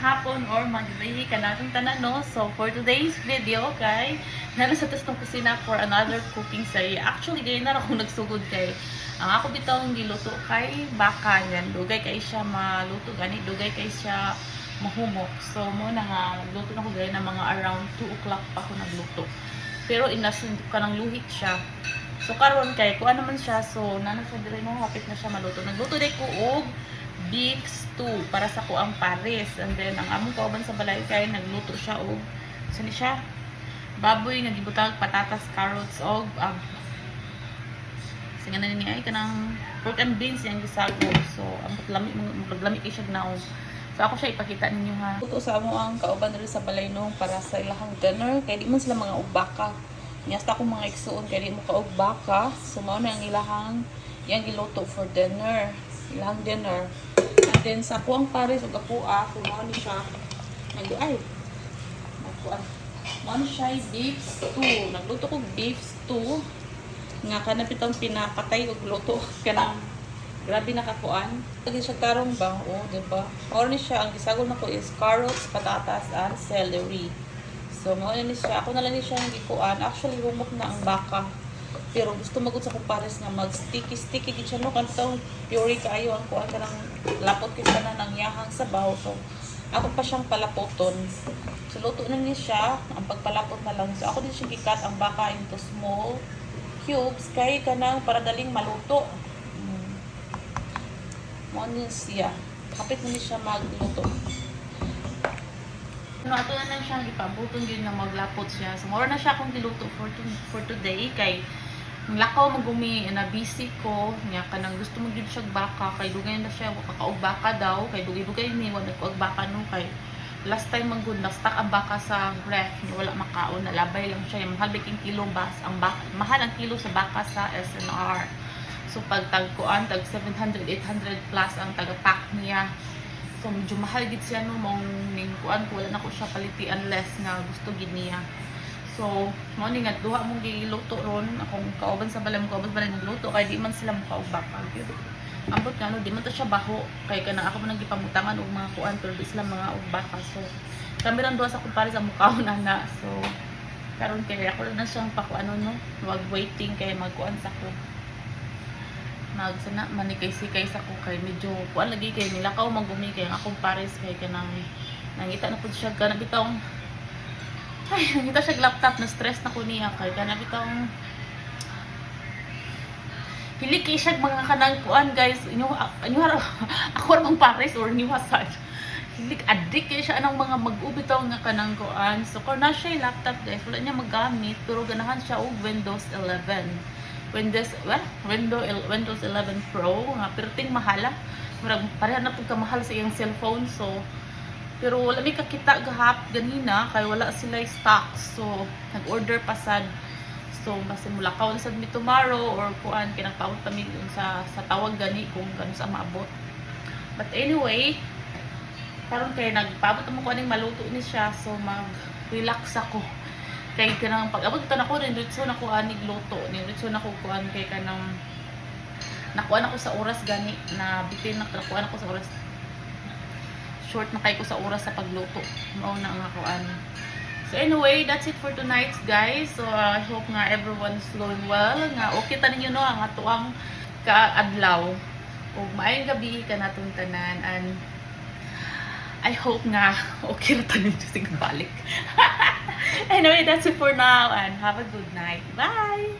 hapon or maglahi ka natong tanan, no? So, for today's video, kay nana sa testong kusina for another cooking say. Actually, ganyan na ako nagsugod kay. Ang ako bitawang giluto kay baka yan. Dugay kay siya maluto gani, dugay kay siya mahumok. So, mo na nga, nagluto na ko gaya ng mga around 2 o'clock pa ako nagluto. Pero inasin ka ng luhit siya. So, karon kay, kuha naman siya. So, nana siya dire mo, hapit na siya maluto. Nagluto day ko og beef stew para sa kuang pares. And then, ang among kauban sa balay kay, nagluto siya og, saan siya? Baboy, nagibutag, patatas, carrots, og, singa na niya ay kanang pork and beans yung gisago. So, ang paglami kay siya gnaw. So, ako siya ipakita ninyo ha. Luto sa amo ang kauban rin sa balay no para sa ilahang dinner. Kaya di man sila mga ugbaka. Nyasta akong mga igsuon kaya di mo ka ugbaka. So, mao na ang ilahang yang giluto for dinner. Ilahang dinner. And then, sa kuang pares o gapua, kung mao ni siya, ay, mao ni siya beef stew. Nagluto ko beef stew. Nga kanapitang pinapatay og luto kanang grabe nakakuan. Lagi siya tarong ba? Oh, di ba? Or ni siya ang gisagol nako is carrots, patatas, and celery. So mao ni siya. Ako na lang ni siya ang gikuan. Actually humok na ang baka. Pero gusto magud sa kumpares nga mag sticky gid siya no kantong puree kaayo ang kuan kanang lapot kay sana nang yahang sabaw. So ako pa siyang palapoton. So luto na ni siya. Ang pagpalapot na lang. So ako din siya gikat ang baka into small cubes kay kanang para daling maluto. Mo ni siya. Kapit mo ni siya magluto. No, ato na lang siyang ipabuton din na maglapot siya. So, mura na siya akong giluto for today kay lakaw magumi na busy ko nga kanang gusto mo gid siya baka kay dugay na siya kakaog baka daw kay dugay ni wala ko baka no kay last time manggod na stock ang baka sa ref wala makaon nalabay lang siya mahal biking kilo bas ang baka mahal ang kilo sa baka sa SNR. So pag tagkuan tag 700 800 plus ang taga-pack niya. So medyo mahal gid siya no mong ning kuan ko wala na ko siya paliti unless nga gusto gid niya. So mo ni nga duha mong giluto ron akong kauban sa balay nagluto kay di man sila mukaog baka. Ambot nga no di man to siya baho kay kana ako man nagipamutangan og mga kuan pero di sila mga og baka. So kami ran duha sa kumpare sa mukaon ana. So karon kay ako na siyang pakuano no wag waiting kay magkuan sa ko magsana manikay-sikay sa ko kay medyo kuan lagi kay nilakaw magumi kay akong pares kay kanang nangita na pud siya kana bitong ay nangita siya laptop na stress na ko niya kay kana bitong hili kay siya mga kanang kuan guys inyo ako ramang pares or inyo hasad hili addict kay siya anang mga mag-ubitaw nga kanang kuan so kung na siya laptop guys wala niya magamit pero ganahan siya og Windows 11 Windows 11 Pro nga perting mahala murag pareha na pud ka mahal sa iyang cellphone so pero wala mi kakita gahap ganina kay wala sila stock so nag-order pa sad so basta mulakaw na sad mi tomorrow or kuan kinagpaabot pa mi sa tawag gani kung gano sa maabot but anyway karon kay nagpaabot mo ko aning maluto ni siya so mag-relax ako kay kanang pag-abot ito na ko rin dito na ko anig luto dito na ko kuan kay kanang nakuha ako sa oras gani na bitin nakuha ako sa oras short na kay ko sa oras sa pagluto mao na nga kuan so anyway that's it for tonight guys so I hope nga everyone's doing well nga okay ta ninyo no ang atuang kaadlaw ug maayong gabi kanatong tanan and I hope nga okay ra ta ninyo sig balik. Anyway, that's it for now and have a good night. Bye!